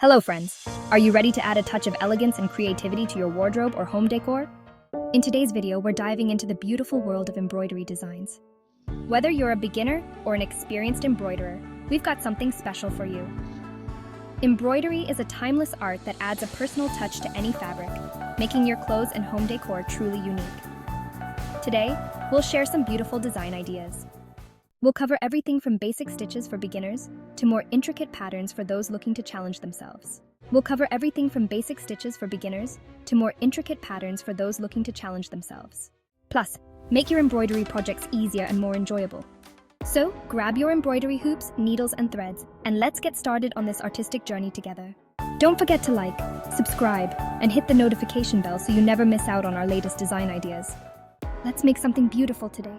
Hello friends! Are you ready to add a touch of elegance and creativity to your wardrobe or home decor? In today's video, we're diving into the beautiful world of embroidery designs. Whether you're a beginner or an experienced embroiderer, we've got something special for you. Embroidery is a timeless art that adds a personal touch to any fabric, making your clothes and home decor truly unique. Today, we'll share some beautiful design ideas. We'll cover everything from basic stitches for beginners to more intricate patterns for those looking to challenge themselves. Plus, make your embroidery projects easier and more enjoyable. So, grab your embroidery hoops, needles, and threads, and let's get started on this artistic journey together. Don't forget to like, subscribe, and hit the notification bell so you never miss out on our latest design ideas. Let's make something beautiful today.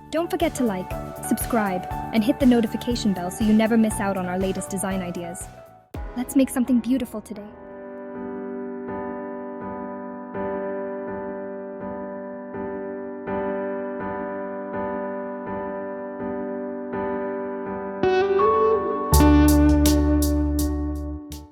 Don't forget to like, subscribe, and hit the notification bell so you never miss out on our latest design ideas. Let's make something beautiful today.